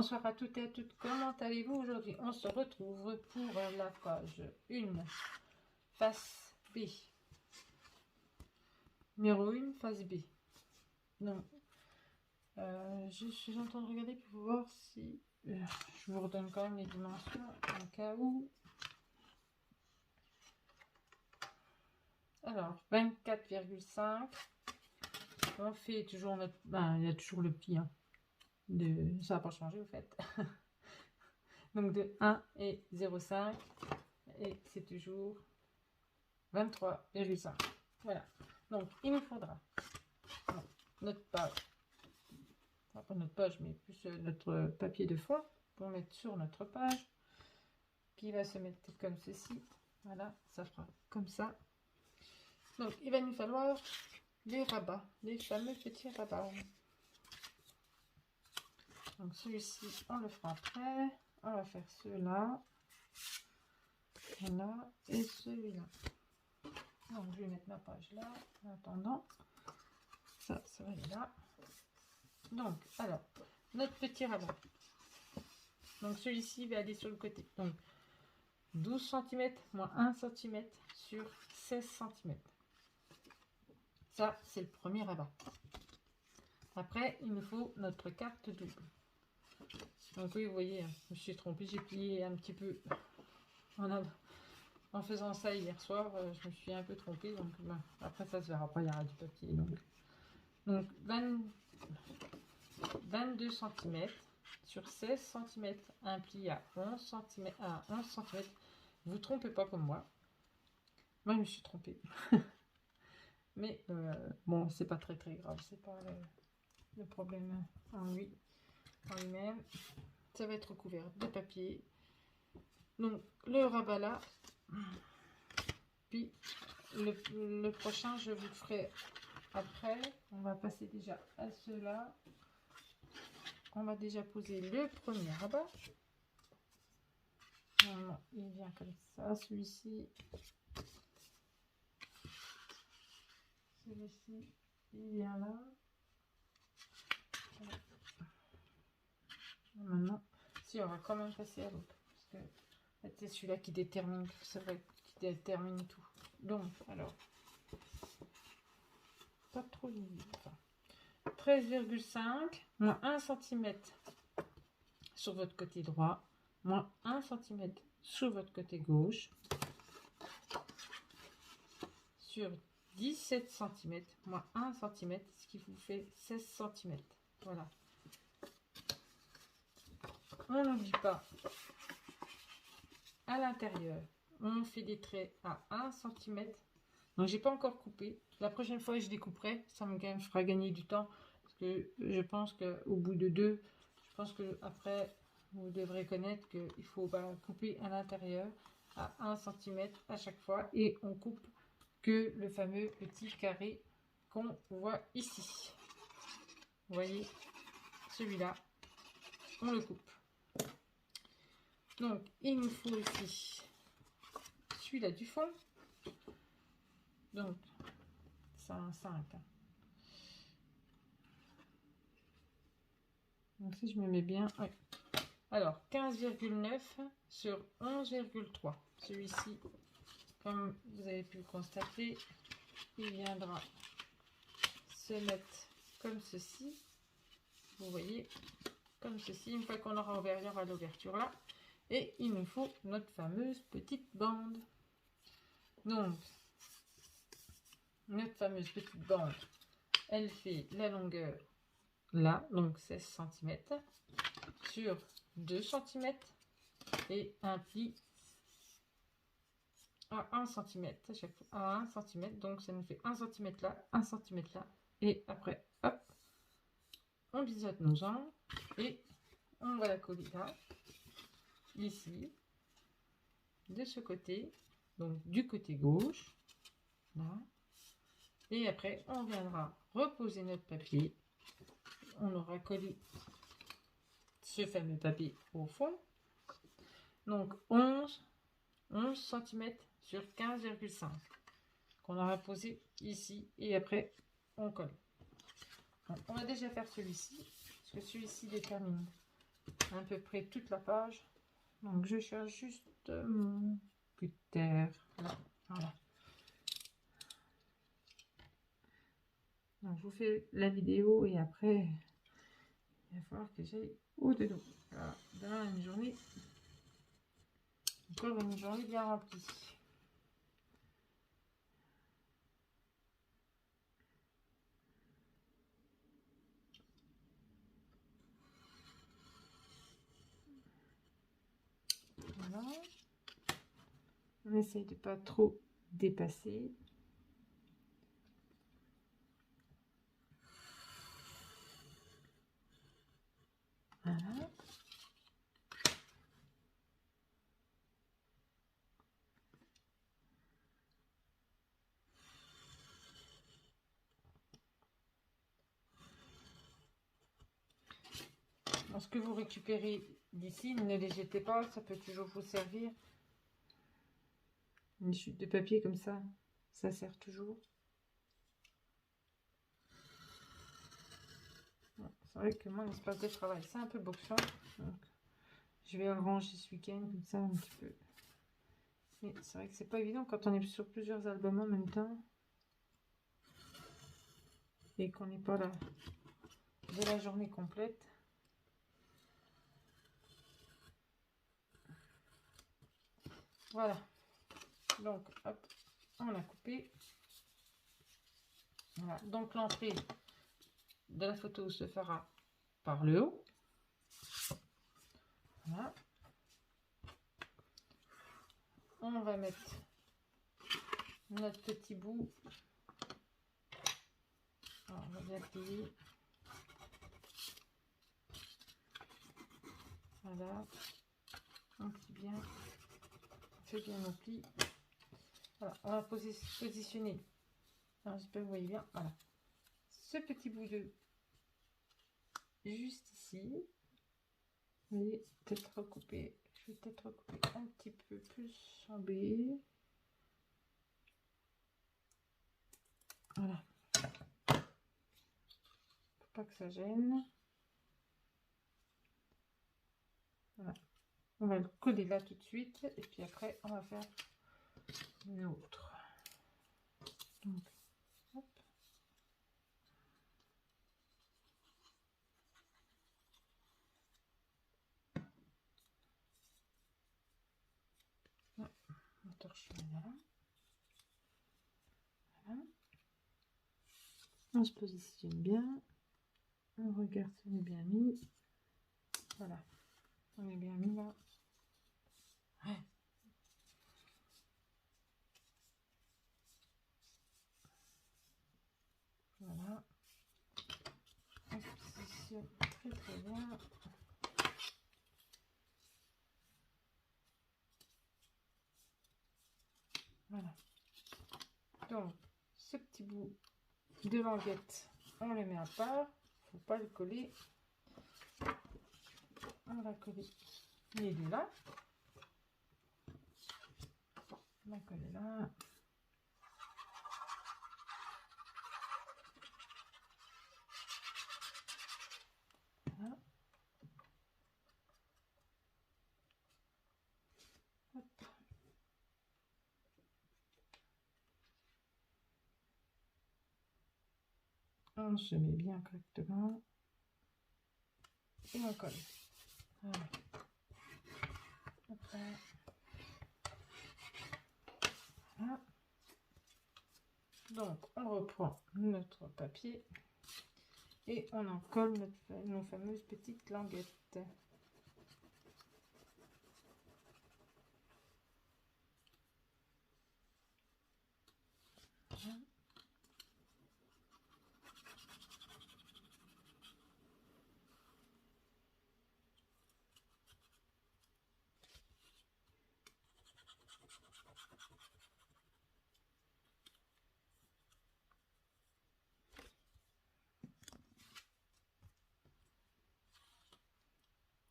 Bonsoir à toutes et à toutes, comment allez-vous aujourd'hui? On se retrouve pour la page 1, face B. Numéro 1, face B. Donc, je suis en train de regarder pour voir si... je vous redonne quand même les dimensions, en cas où. Alors, 24,5. On fait toujours notre... Ben, il y a toujours le pli, hein. Ça n'a pas changé, au fait. Donc, de 1 et 0,5. Et c'est toujours 23,5. Voilà. Donc, il nous faudra notre page. Enfin, pas notre page, mais plus notre papier de fond pour mettre sur notre page. Qui va se mettre comme ceci. Voilà, ça fera comme ça. Donc, il va nous falloir les rabats, les fameux petits rabats. Donc, celui-ci, on le fera après. On va faire ceux-là. Voilà, et celui-là. Donc, je vais mettre ma page là, en attendant. Ça va aller là. Donc, alors, notre petit rabat. Donc, celui-ci va aller sur le côté. Donc, 12 cm moins 1 cm sur 16 cm. Ça, c'est le premier rabat. Après, il nous faut notre carte double. Donc, oui, vous voyez, je me suis trompée. J'ai plié un petit peu en faisant ça hier soir. Je me suis un peu trompée. Donc, ben, après, ça se verra pas. Il y aura du papier. Donc 22 cm sur 16 cm, un pli à 11 cm. Vous trompez pas comme moi. Moi, je me suis trompée. Mais bon, c'est pas très grave. C'est pas le problème en lui-même. Ça va être recouvert de papier. Donc, le rabat là. Puis, le prochain, je vous le ferai après. On va passer déjà à ceux-là. On va déjà poser le premier rabat. Normalement, il vient comme ça. Celui-ci, il vient là. Maintenant, si on va quand même passer à l'autre, parce que c'est celui-là qui détermine, c'est vrai, qui détermine tout. Donc, alors, pas trop limite. Enfin, 13,5 moins 1 cm sur votre côté droit, moins 1 cm sur votre côté gauche, sur 17 cm moins 1 cm, ce qui vous fait 16 cm. Voilà. On n'oublie pas, à l'intérieur, on fait des traits à 1 cm. Donc, j'ai pas encore coupé. La prochaine fois, je découperai. Ça me fera gagner du temps. Parce que je pense qu'au bout de 2, je pense que après vous devrez connaître qu'il faut couper à l'intérieur à 1 cm à chaque fois. Et on coupe que le fameux petit carré qu'on voit ici. Vous voyez, celui-là, on le coupe. Donc, il nous faut aussi celui-là du fond. Donc, c'est un 5. Donc, si je me mets bien, oui. Alors, 15,9 sur 11,3. Celui-ci, comme vous avez pu le constater, il viendra se mettre comme ceci. Vous voyez, comme ceci. Une fois qu'on aura ouvert, il y aura l'ouverture là. Et il nous faut notre fameuse petite bande. Donc, notre fameuse petite bande, elle fait la longueur là, donc 16 cm, sur 2 cm et un pli à 1 cm à chaque fois, à 1 cm. Donc, ça nous fait 1 cm là, 1 cm là. Et après, hop, on biseaute nos angles et on va la coller là, ici, de ce côté, donc du côté gauche, là. Et après, on viendra reposer notre papier. On aura collé ce fameux papier au fond. Donc, 11 cm sur 15,5 qu'on aura posé ici. Et après, on colle. Donc, on va déjà faire celui-ci, parce que celui-ci détermine à peu près toute la page. Donc je cherche juste mon cutter. Là, voilà. Donc je vous fais la vidéo et après il va falloir que j'aille au-dedans. Voilà, demain une journée, encore une journée bien remplie. Voilà. On essaye de pas trop dépasser. Voilà. Ce que vous récupérez d'ici, ne les jetez pas, ça peut toujours vous servir. Une chute de papier comme ça sert toujours. C'est vrai que mon espace de travail, c'est un peu boxant. Donc, je vais le ranger ce week-end, comme ça, un petit peu. Mais c'est vrai que c'est pas évident quand on est sur plusieurs albums en même temps. Et qu'on n'est pas là de la journée complète. Voilà. Donc, hop, on a coupé. Voilà. Donc, l'entrée de la photo se fera par le haut. Voilà. On va mettre notre petit bout. Alors, on va bien plier. Voilà. On plie bien. On fait bien nos plis. Voilà. On va positionner. Alors, j'espère que vous voyez bien. Voilà. Ce petit bout de juste ici. Vous voyez, peut-être recouper. Je vais peut-être recouper un petit peu plus en B. Voilà. Faut pas que ça gêne. Voilà. On va le coller là tout de suite. Et puis après, on va faire l'autre. Donc, hop. On torche là. Voilà. On se positionne bien. On regarde si on est bien mis. Voilà. On est bien mis là. Ouais. Voilà. On se positionne très très bien. Voilà. Donc, ce petit bout de languette, on le met à part. Faut pas le coller. On va coller les deux là. On va coller là. Voilà. Hop. On se met bien correctement. Et on colle. Voilà. Après. Voilà. Donc, on reprend notre papier et on en colle nos fameuses petites languettes. Voilà.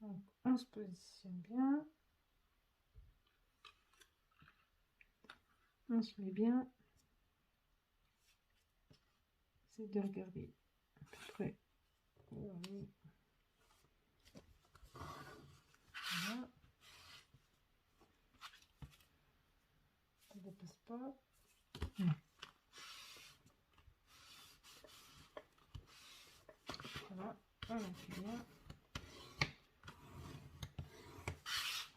Donc, on se positionne bien. On se met bien. C'est de regarder à peu près où on est. pas. Voilà, on appuie bien.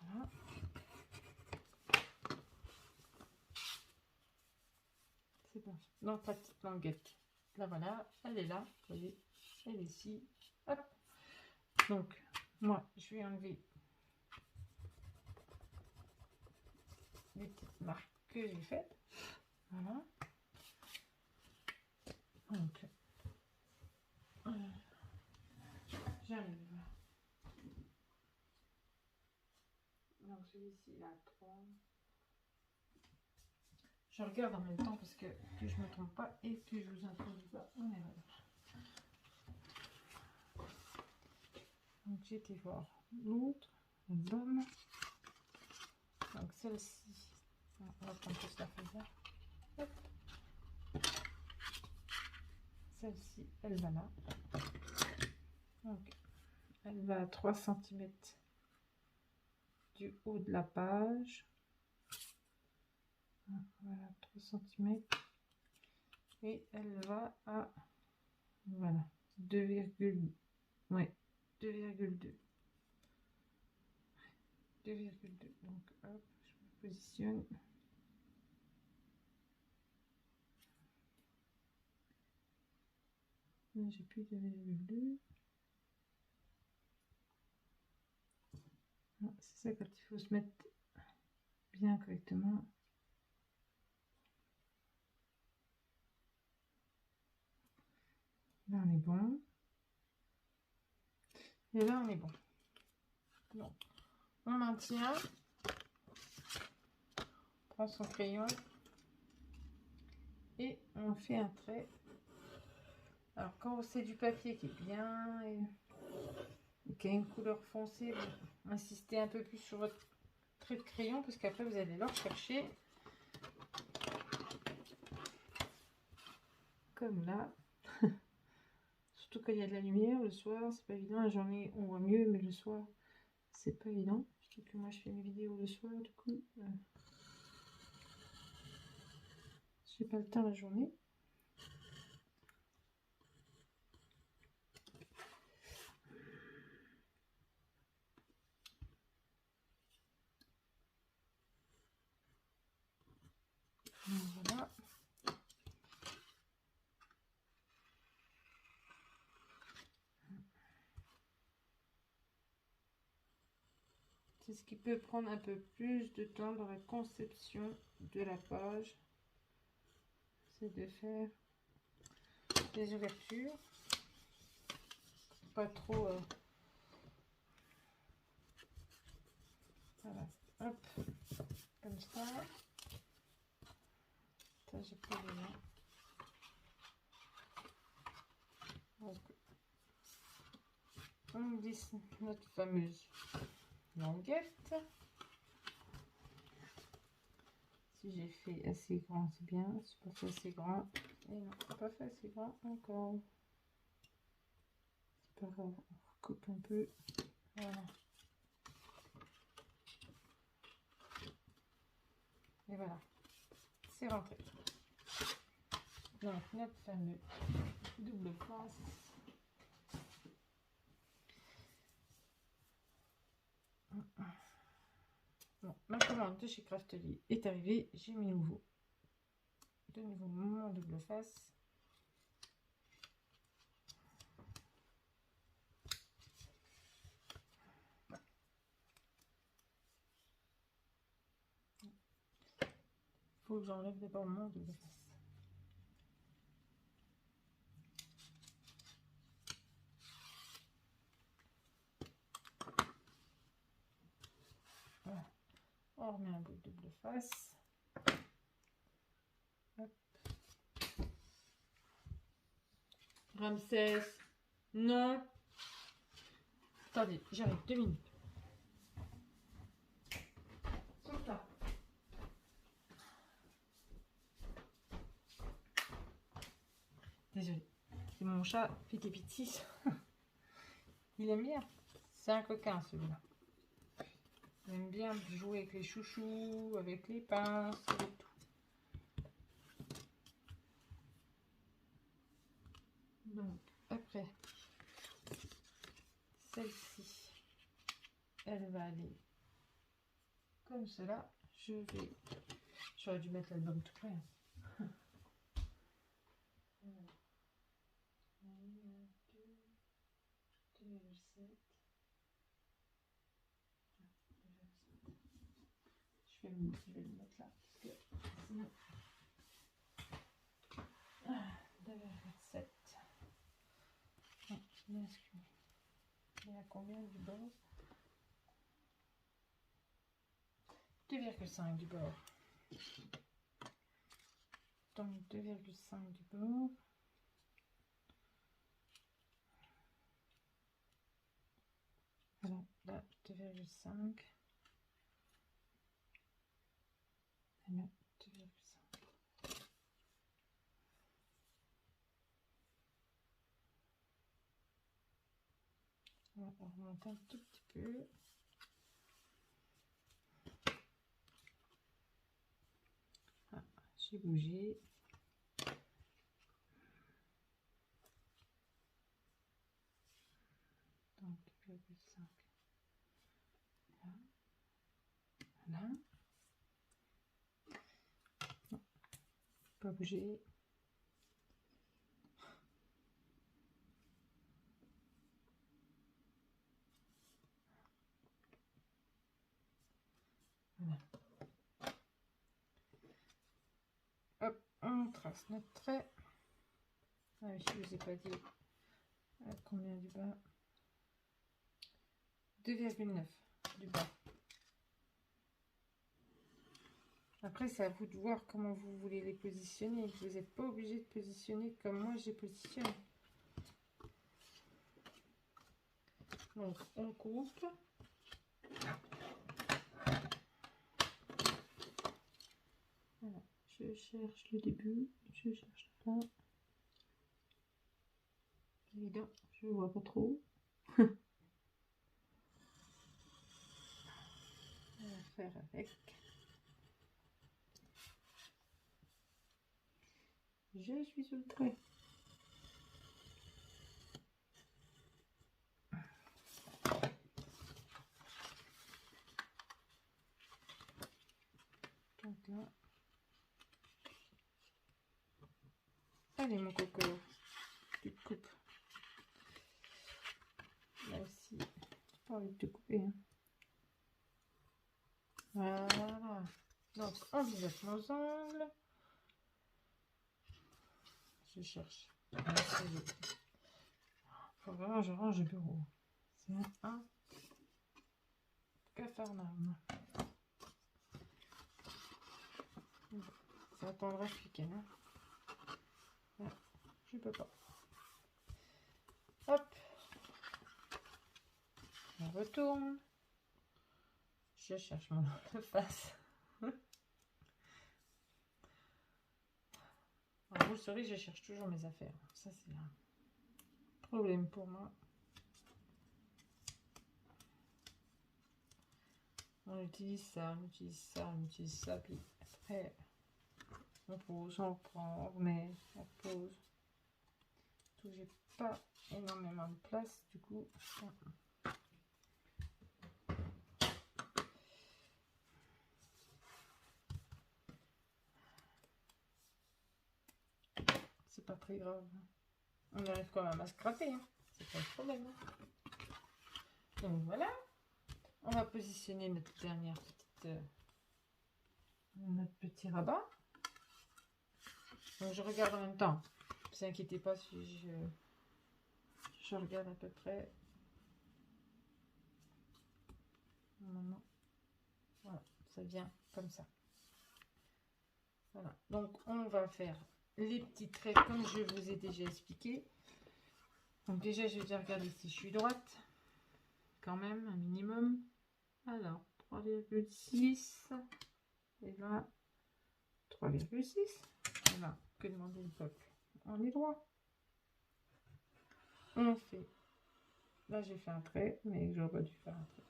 Voilà. C'est bon. Donc la petite languette, là voilà, elle est là, vous voyez, elle est ici. Hop. Donc moi je vais enlever les petites marques que j'ai faites. Voilà. Donc j'arrive. Donc celui-ci là 3. Je regarde en même temps parce que je ne me trompe pas et que je vous introduis pas en erreur. Donc j'ai été voir l'autre, la bonne. Donc celle-ci, on va prendre juste la feuille là. Celle-ci, elle va là. Donc elle va à 3 cm du haut de la page. Voilà, 3 cm. Et elle va à, voilà, 2,2. Ouais, 2,2. 2,2. Donc hop, je me positionne. Là, j'ai plus 2,2. C'est ça quand il faut se mettre bien correctement. Là, on est bon. Et là, on est bon. Donc, on maintient. On prend son crayon. Et on fait un trait. Alors, quand c'est du papier qui est bien et qui a une couleur foncée, vous insistez un peu plus sur votre trait de crayon parce qu'après, vous allez le rechercher. Comme là. Surtout quand il y a de la lumière le soir, c'est pas évident. La journée, on voit mieux, mais le soir, c'est pas évident. Surtout que moi, je fais mes vidéos le soir, du coup. J'ai pas le temps la journée. Voilà. C'est ce qui peut prendre un peu plus de temps dans la conception de la page. C'est de faire des ouvertures. Pas trop... Voilà. Hop. Comme ça. Ça, j'ai pas besoin. Donc, on glisse notre fameuse languette. Si j'ai fait assez grand, c'est bien. Si pas fait assez grand, et non, pas fait assez grand encore. C'est pas grave, on recoupe un peu. Voilà. Et voilà, c'est rentré. Donc notre fameux double face. Bon, ma commande de chez Craftly est arrivée. J'ai mis de nouveau mon double face. Faut que j'enlève d'abord mon double face. Voilà. On remet un bout de double face. Hop. Ramsès, non. Attendez, j'arrive 2 minutes. Solta. Désolée, c'est mon chat Piti Piti. Il aime bien. C'est un coquin celui-là. Il aime bien jouer avec les chouchous, avec les pinces, avec tout. Donc après, celle-ci, elle va aller comme cela. J'aurais dû mettre l'album tout près. Hein. 2,7. Je vais le mettre là parce que sinon 2,7. Il y a combien du bord? 2,5 du bord. Donc 2,5 du bord. Voilà, là 2,5. Et là 2,5. On va remonter un tout petit peu. Ah, j'ai bougé. Donc 2,5. Là. Voilà. Non, pas bouger. Voilà. Hop, on trace notre trait. Ah oui, je ne vous ai pas dit combien du bas. 2,9 du bas. Après, c'est à vous de voir comment vous voulez les positionner. Vous n'êtes pas obligé de positionner comme moi j'ai positionné. Donc, on coupe. Voilà. Je cherche le début. Je cherche là. Évidemment, je ne vois pas trop. On va faire avec. Je suis sur le trait. Donc là. Allez mon coco, tu te coupes. Là aussi, j'ai pas envie de te couper. Hein. Voilà. Donc on visage nos ongles. Je cherche. Faut vraiment que je range le bureau. C'est un cafarnaum. Ça attendra ce week-end. Hein. Ouais, je peux pas. Hop. On retourne. Je cherche mon autre face. En rouge cerise, je cherche toujours mes affaires. Ça, c'est un problème pour moi. On utilise ça, on utilise ça, on utilise ça. Puis après, on pose, on reprend, on remet, on pose. Tout, j'ai pas énormément de place. Du coup, c'est pas très grave. On arrive quand même à se gratter. Hein. C'est pas le problème. Hein. Donc voilà. On va positionner notre dernière petite, notre petit rabat. Donc je regarde en même temps. Ne vous inquiétez pas si je regarde à peu près. Maintenant, voilà, ça vient comme ça. Voilà. Donc on va faire les petits traits comme je vous ai déjà expliqué. Donc déjà je vais déjà regarder si je suis droite. Quand même, un minimum. Alors, 3,6. Et là, 3,6. Et là, que demander le peuple? On est droit. On fait. Là, j'ai fait un trait, mais j'aurais pas dû faire un trait.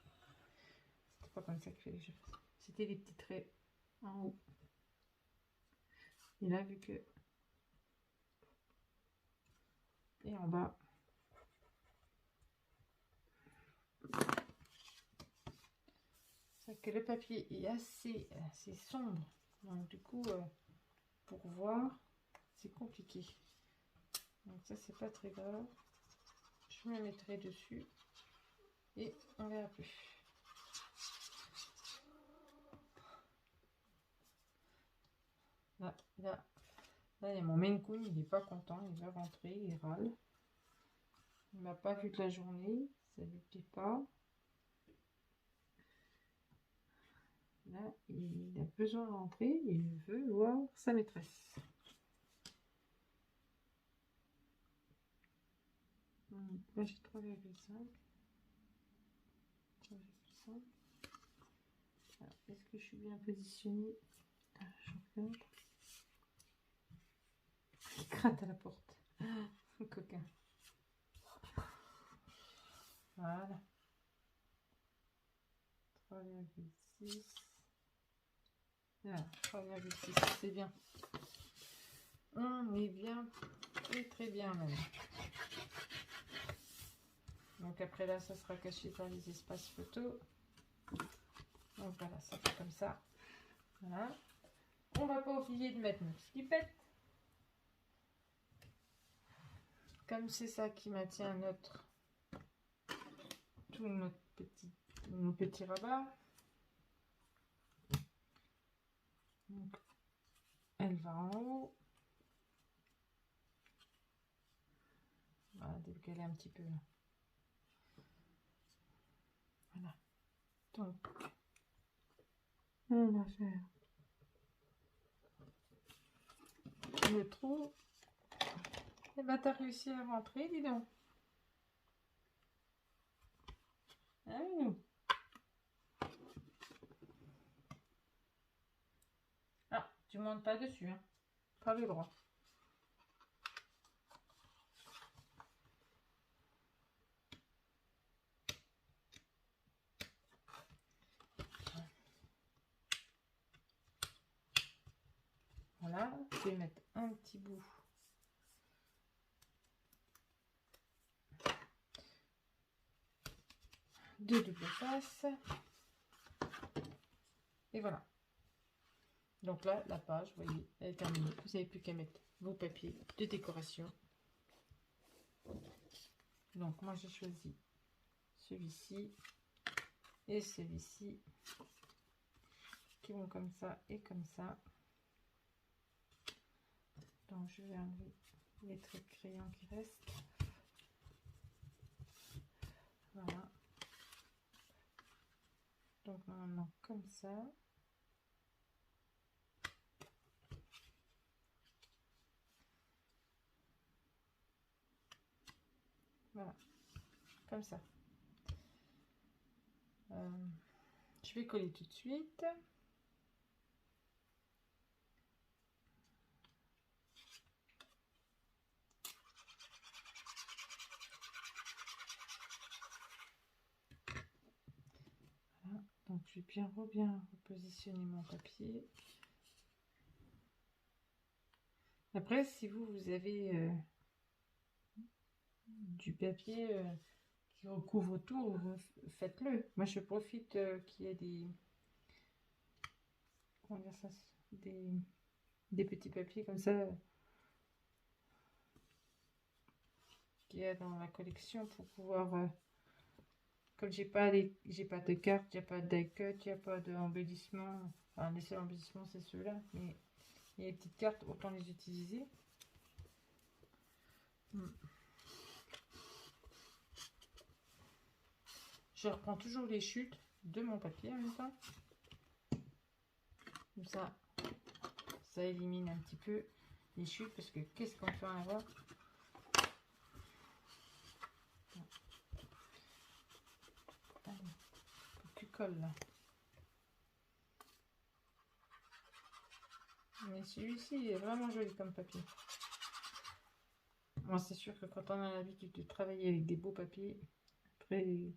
C'était pas comme ça qu'il fallait que je fasse. C'était les petits traits en haut. Et là, vu que... Et et en bas. C'est que le papier est assez sombre, donc du coup pour voir c'est compliqué, donc ça c'est pas très grave, je me mettrai dessus et on verra plus. Là il y a mon Maine Coon, il n'est pas content, il va rentrer, il râle, il m'a pas vu de la journée, ça lui plaît pas. Là, il a besoin de rentrer, il veut voir sa maîtresse. Là, j'ai 3,5. 3,5. Est-ce que je suis bien positionnée? Je regarde. Il gratte à la porte. Coquin. Voilà. 3,6. Voilà, 3,6, c'est bien. On est bien, et très bien même. Donc après là, ça sera caché par les espaces photos. Donc voilà, ça fait comme ça. Voilà. On va pas oublier de mettre notre slipette. Comme c'est ça qui maintient tous nos petits rabats. Donc, elle va en haut. On va décaler un petit peu là. Voilà. Donc, on va faire le trou. Et ben, t'as réussi à rentrer, dis donc. Ah oui. Ah, tu montes pas dessus, hein. Pas le droit. Voilà, je vais mettre un petit bout de double face. Et voilà. Donc là, la page, vous voyez, elle est terminée. Vous n'avez plus qu'à mettre vos papiers de décoration. Donc moi, j'ai choisi celui-ci et celui-ci qui vont comme ça et comme ça. Donc je vais enlever les traits de crayon qui restent. Voilà. Donc maintenant comme ça. Voilà, comme ça. Je vais coller tout de suite. Voilà. Donc je vais bien repositionner mon papier. Après, si vous avez du papier qui recouvre tout, faites-le. Moi, je profite qu'il y ait des... Comment dire ça? Des petits papiers comme ça qu'il y a dans la collection pour pouvoir... comme j'ai pas de carte, il n'y a pas de die cut, il n'y a pas d'embellissement. Enfin, les seuls embellissements, c'est ceux-là. Mais il y a les petites cartes, autant les utiliser. Je reprends toujours les chutes de mon papier en même temps. Comme ça, ça élimine un petit peu les chutes parce que qu'est-ce qu'on peut en avoir? Allez, tu colles là. Mais celui-ci, il est vraiment joli comme papier. Moi, c'est sûr que quand on a l'habitude de travailler avec des beaux papiers, après les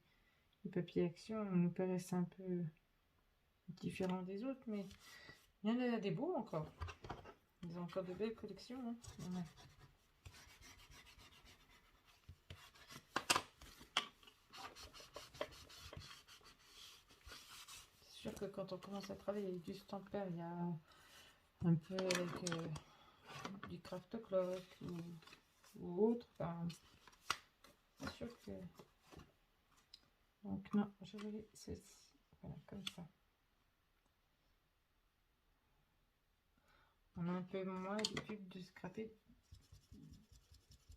papiers action nous paraissent un peu différents des autres, mais il y en a des beaux encore. Ils ont encore de belles collections. Hein. que quand on commence à travailler avec du stamper, il y a un peu avec du craft cloth ou autre. Enfin, c'est sûr que... Donc non, je voulais ceci. Voilà, comme ça. On a un peu moins l'habitude de scraper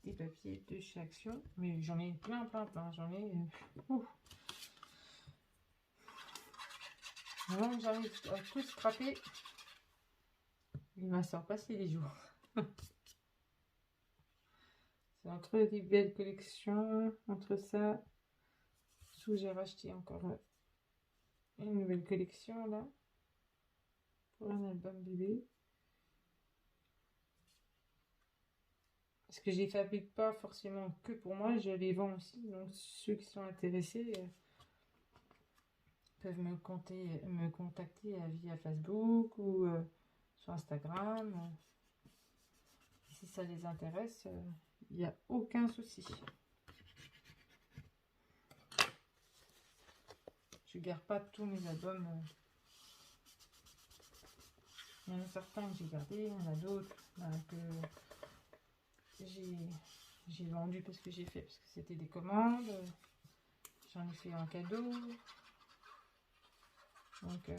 des papiers de chez Action, mais j'en ai plein. J'en ai... Avant que j'arrive à tout scraper, il va s'en passer les jours. C'est entre des belles collections, entre ça, sous j'ai racheté encore une nouvelle collection là, pour un album bébé. Parce que je les fabrique pas forcément que pour moi, je les vends aussi. Donc ceux qui sont intéressés peuvent me contacter via Facebook ou sur Instagram. Si ça les intéresse, il n'y a aucun souci. Je garde pas tous mes albums. Il y en a certains que j'ai gardés, il y en a d'autres que j'ai vendu parce que c'était des commandes. J'en ai fait un cadeau. Donc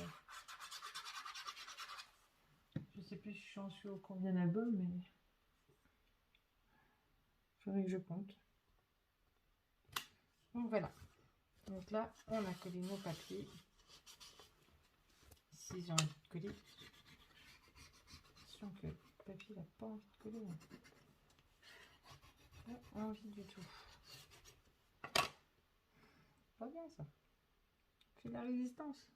je sais plus si j'en suis au combien d'albums, mais il faudrait que je compte. Donc voilà. Donc là, on a collé nos papiers. Si j'ai envie de coller. Attention que le papier n'a pas envie de coller. Pas envie du tout. Pas bien ça. Fait de la résistance.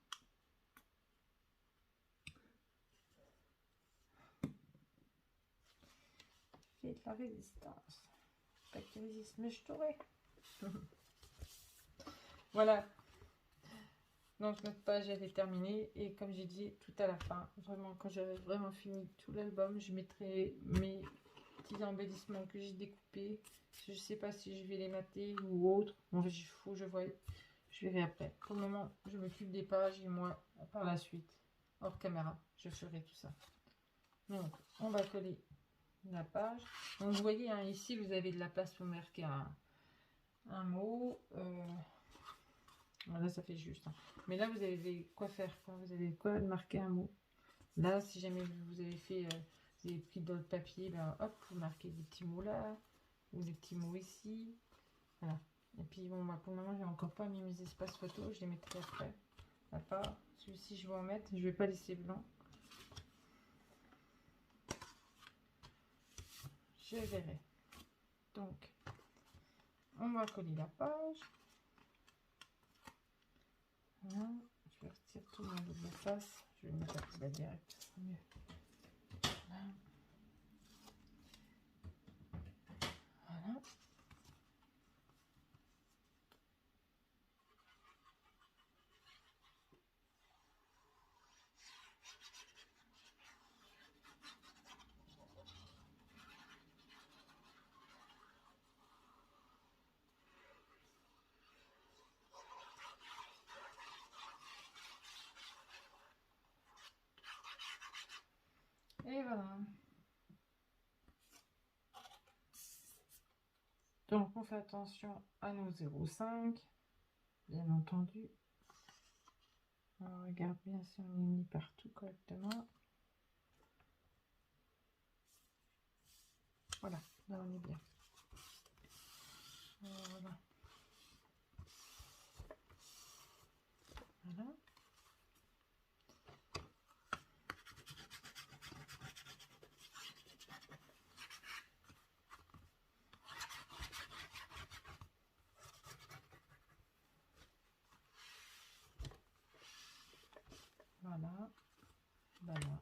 Fait de la résistance. Pas qui résiste, mais je t'aurais. Voilà. Donc notre page elle est terminée et comme j'ai dit tout à la fin, vraiment quand j'aurai vraiment fini tout l'album, je mettrai mes petits embellissements que j'ai découpés. Je sais pas si je vais les mater ou autre. Bon, il faut que je voie. Je verrai après. Pour le moment, je m'occupe des pages et moi, par la suite, hors caméra, je ferai tout ça. Donc, on va coller la page. Donc, vous voyez, hein, ici, vous avez de la place pour marquer un mot. Là, ça fait juste. Hein. Mais là, vous avez quoi faire. Quoi. Vous avez quoi marquer un mot. Là, si jamais vous avez fait... vous avez pris d'autres papiers, ben, hop, vous marquez des petits mots là. Ou des petits mots ici. Voilà. Et puis, bon, bah, pour le moment, j'ai encore pas mis mes espaces photos. Je les mettrai après. À part, celui-ci, je vais en mettre. Je vais pas laisser blanc. Je verrai. Donc, on va coller la page. Voilà. Je vais retirer tout mon double face. Je vais mettre la poubelle direct. Ça sera mieux. Voilà. Voilà. Et voilà. Donc, on fait attention à nos 0,5. Bien entendu. On regarde bien si on est mis partout correctement. Voilà, là on est bien. Voilà. Voilà. Voilà. Voilà.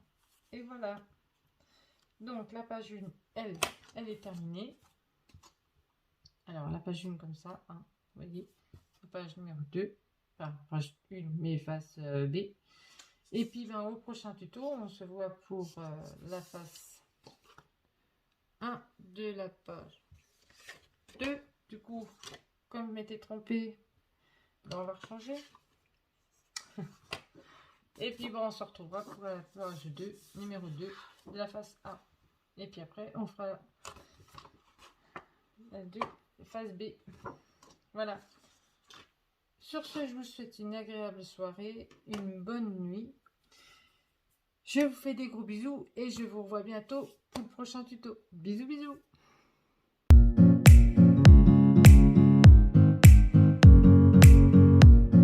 Et voilà. Donc la page 1, elle est terminée. Alors la page 1 comme ça, hein, vous voyez. La page numéro 2. Enfin, page 1, mais face B. Et puis ben, au prochain tuto, on se voit pour la face 1 de la page 2. Du coup, comme je m'étais trompée, ben, on va rechanger. Et puis bon, on se retrouvera pour la page 2, numéro 2 de la face A. Et puis après, on fera la 2, face B. Voilà. Sur ce, je vous souhaite une agréable soirée, une bonne nuit. Je vous fais des gros bisous et je vous revois bientôt pour le prochain tuto. Bisous, bisous.